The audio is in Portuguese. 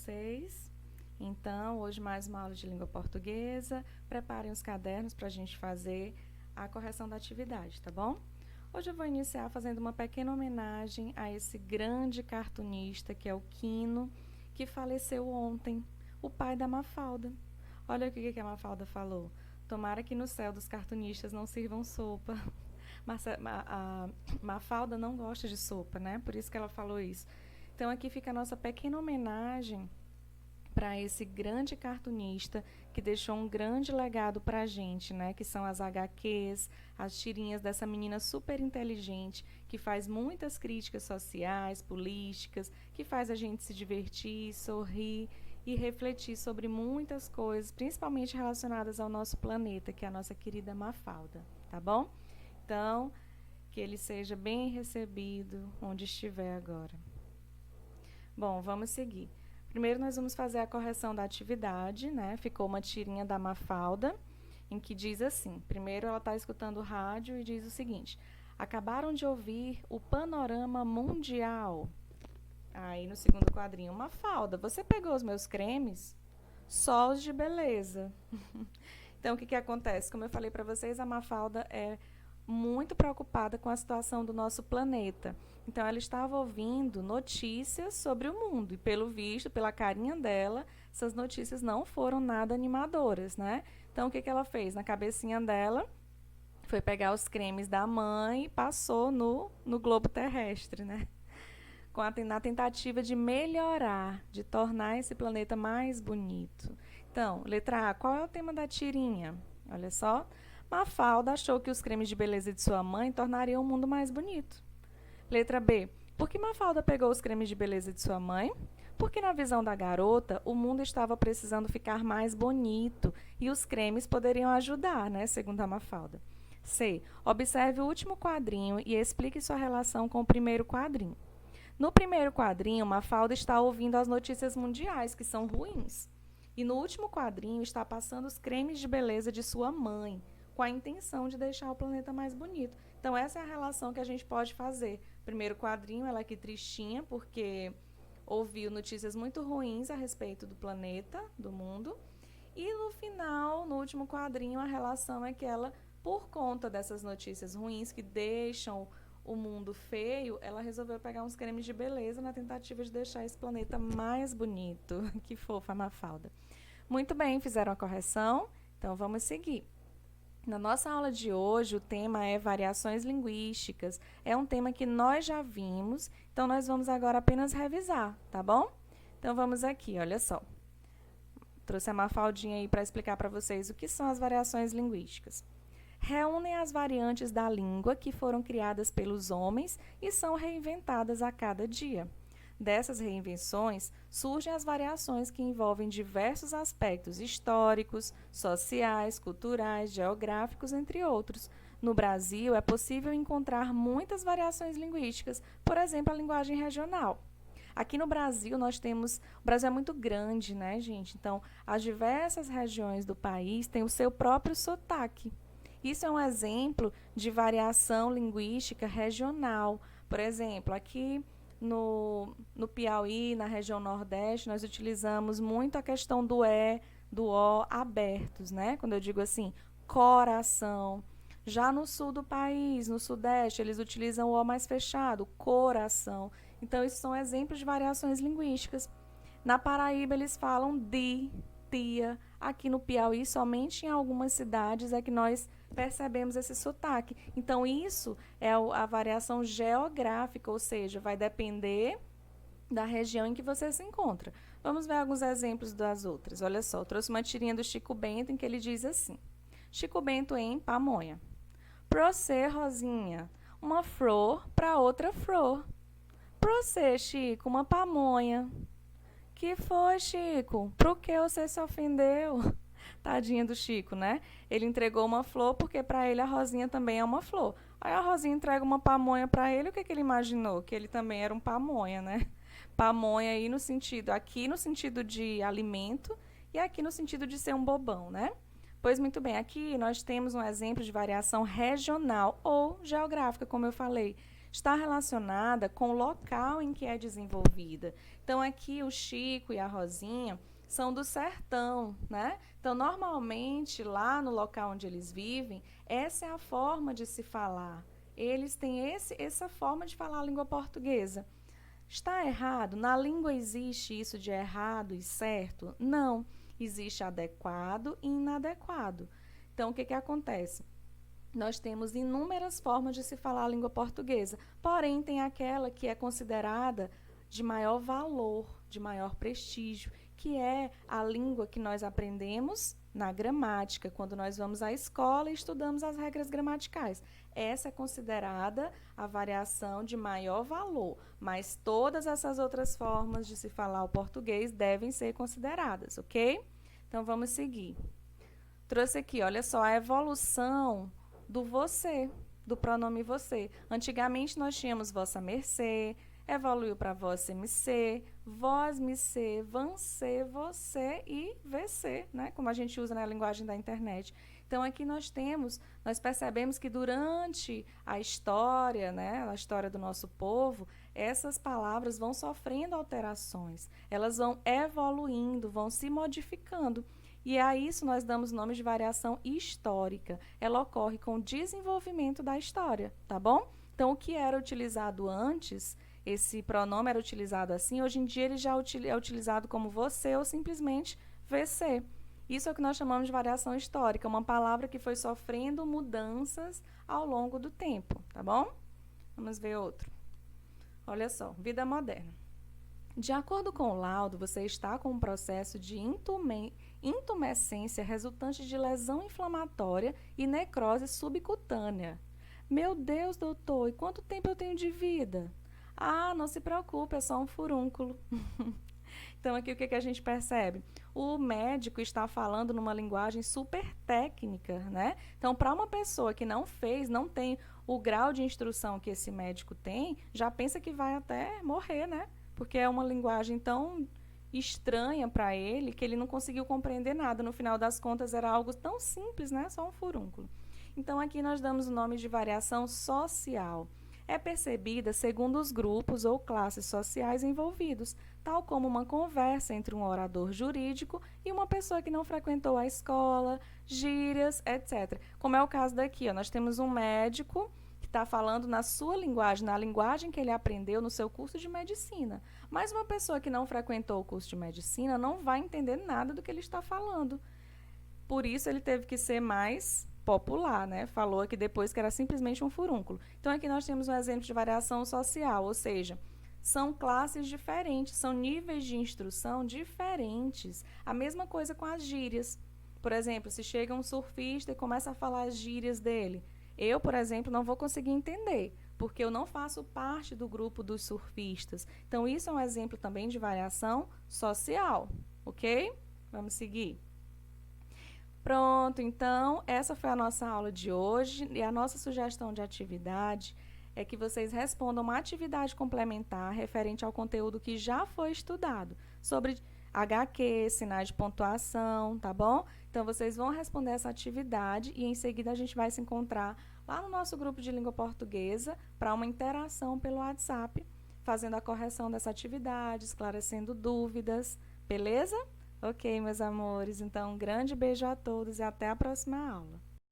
vocês? Então, hoje mais uma aula de língua portuguesa. Preparem os cadernos para a gente fazer a correção da atividade, tá bom? Hoje eu vou iniciar fazendo uma pequena homenagem a esse grande cartunista que é o Quino, que faleceu ontem, o pai da Mafalda. Olha o que a Mafalda falou. Tomara que no céu dos cartunistas não sirvam sopa. Mas a Mafalda não gosta de sopa, né? Por isso que ela falou isso. Então aqui fica a nossa pequena homenagem para esse grande cartunista que deixou um grande legado para a gente, né? Que são as HQs, as tirinhas dessa menina super inteligente, que faz muitas críticas sociais, políticas, que faz a gente se divertir, sorrir e refletir sobre muitas coisas, principalmente relacionadas ao nosso planeta, que é a nossa querida Mafalda, tá bom? Então, que ele seja bem recebido onde estiver agora. Bom, vamos seguir. Primeiro nós vamos fazer a correção da atividade, né? Ficou uma tirinha da Mafalda, em que diz assim, primeiro ela está escutando o rádio e diz o seguinte: acabaram de ouvir o panorama mundial. Aí no segundo quadrinho, Mafalda, você pegou os meus cremes? Só os de beleza. Então o que acontece? Como eu falei para vocês, a Mafalda é muito preocupada com a situação do nosso planeta. Então, ela estava ouvindo notícias sobre o mundo. E, pelo visto, pela carinha dela, essas notícias não foram nada animadoras, né? Então, o que ela fez? Na cabecinha dela, foi pegar os cremes da mãe e passou no globo terrestre, né? Na tentativa de melhorar, de tornar esse planeta mais bonito. Então, letra A, qual é o tema da tirinha? Olha só. Mafalda achou que os cremes de beleza de sua mãe tornariam o mundo mais bonito. Letra B. Por que Mafalda pegou os cremes de beleza de sua mãe? Porque, na visão da garota, o mundo estava precisando ficar mais bonito e os cremes poderiam ajudar, né? Segundo a Mafalda. C. Observe o último quadrinho e explique sua relação com o primeiro quadrinho. No primeiro quadrinho, Mafalda está ouvindo as notícias mundiais, que são ruins. E no último quadrinho está passando os cremes de beleza de sua mãe, com a intenção de deixar o planeta mais bonito. Então, essa é a relação que a gente pode fazer. Primeiro quadrinho, ela aqui tristinha, porque ouviu notícias muito ruins a respeito do planeta, do mundo. E no final, no último quadrinho, a relação é que ela, por conta dessas notícias ruins que deixam o mundo feio, ela resolveu pegar uns cremes de beleza na tentativa de deixar esse planeta mais bonito. Que fofa a Mafalda. Muito bem, fizeram a correção, então vamos seguir. Na nossa aula de hoje, o tema é variações linguísticas. É um tema que nós já vimos, então nós vamos agora apenas revisar, tá bom? Então vamos aqui, olha só. Trouxe a Mafaldinha aí para explicar para vocês o que são as variações linguísticas. Reúnem as variantes da língua que foram criadas pelos homens e são reinventadas a cada dia. Dessas reinvenções, surgem as variações que envolvem diversos aspectos históricos, sociais, culturais, geográficos, entre outros. No Brasil, é possível encontrar muitas variações linguísticas, por exemplo, a linguagem regional. Aqui no Brasil, nós temos... O Brasil é muito grande, né, gente? Então, as diversas regiões do país têm o seu próprio sotaque. Isso é um exemplo de variação linguística regional. Por exemplo, aqui no Piauí, na região Nordeste, nós utilizamos muito a questão do E, do O abertos, né? Quando eu digo assim, coração. Já no sul do país, no Sudeste, eles utilizam o O mais fechado, coração. Então, isso são exemplos de variações linguísticas. Na Paraíba, eles falam de, tia. Aqui no Piauí, somente em algumas cidades é que nós percebemos esse sotaque. Então, isso é a variação geográfica, ou seja, vai depender da região em que você se encontra. Vamos ver alguns exemplos das outras. Olha só, eu trouxe uma tirinha do Chico Bento em que ele diz assim: Chico Bento em Pamonha. Pro você, Rosinha, uma flor para outra flor. Pro você, Chico, uma pamonha. Que foi, Chico? Por que você se ofendeu? Tadinha do Chico, né? Ele entregou uma flor porque para ele a Rosinha também é uma flor. Aí a Rosinha entrega uma pamonha para ele, o que ele imaginou? Que ele também era um pamonha, né? Pamonha aí no sentido, aqui no sentido de alimento e aqui no sentido de ser um bobão, né? Pois muito bem, aqui nós temos um exemplo de variação regional ou geográfica, como eu falei. está relacionada com o local em que é desenvolvida. Então, aqui o Chico e a Rosinha são do sertão, né? Então, normalmente, lá no local onde eles vivem, essa é a forma de se falar. Eles têm essa forma de falar a língua portuguesa. Está errado? Na língua existe isso de errado e certo? Não. Existe adequado e inadequado. Então, o que acontece? Nós temos inúmeras formas de se falar a língua portuguesa, porém tem aquela que é considerada de maior valor, de maior prestígio, que é a língua que nós aprendemos na gramática, quando nós vamos à escola e estudamos as regras gramaticais. Essa é considerada a variação de maior valor, mas todas essas outras formas de se falar o português devem ser consideradas, ok? Então, vamos seguir. Trouxe aqui, olha só, a evolução do você, do pronome você. Antigamente nós tínhamos vossa mercê, evoluiu para vossa MC, vós micê, vancê, você e vc, né? Como a gente usa na linguagem da internet. Então aqui nós percebemos que durante a história, né, a história do nosso povo, essas palavras vão sofrendo alterações, elas vão evoluindo, vão se modificando. E a isso nós damos nome de variação histórica. Ela ocorre com o desenvolvimento da história, tá bom? Então, o que era utilizado antes, esse pronome era utilizado assim, hoje em dia ele já é utilizado como você ou simplesmente VC. Isso é o que nós chamamos de variação histórica, uma palavra que foi sofrendo mudanças ao longo do tempo, tá bom? Vamos ver outro. Olha só, vida moderna. De acordo com o laudo, você está com um processo de intumescência resultante de lesão inflamatória e necrose subcutânea. Meu Deus, doutor, e quanto tempo eu tenho de vida? Ah, não se preocupe, é só um furúnculo. Então, aqui o que a gente percebe? O médico está falando numa linguagem super técnica, né? Então, para uma pessoa que não tem o grau de instrução que esse médico tem, já pensa que vai até morrer, né? Porque é uma linguagem tão estranha para ele que ele não conseguiu compreender nada. No final das contas, era algo tão simples, né? Só um furúnculo. Então, aqui nós damos o nome de variação social. É percebida segundo os grupos ou classes sociais envolvidos, tal como uma conversa entre um orador jurídico e uma pessoa que não frequentou a escola, gírias, etc. Como é o caso daqui, ó, nós temos um médico que está falando na sua linguagem, na linguagem que ele aprendeu no seu curso de medicina. Mas uma pessoa que não frequentou o curso de medicina não vai entender nada do que ele está falando. Por isso, ele teve que ser mais popular, né? Falou aqui depois que era simplesmente um furúnculo. Então, aqui nós temos um exemplo de variação social, ou seja, são classes diferentes, são níveis de instrução diferentes. A mesma coisa com as gírias. Por exemplo, se chega um surfista e começa a falar as gírias dele, eu, por exemplo, não vou conseguir entender, porque eu não faço parte do grupo dos surfistas. Então, isso é um exemplo também de variação social, ok? Vamos seguir. Pronto, então, essa foi a nossa aula de hoje e a nossa sugestão de atividade é que vocês respondam uma atividade complementar referente ao conteúdo que já foi estudado, sobre HQ, sinais de pontuação, tá bom? Então, vocês vão responder essa atividade e em seguida a gente vai se encontrar lá no nosso grupo de língua portuguesa para uma interação pelo WhatsApp, fazendo a correção dessa atividade, esclarecendo dúvidas, beleza? Ok, meus amores, então um grande beijo a todos e até a próxima aula.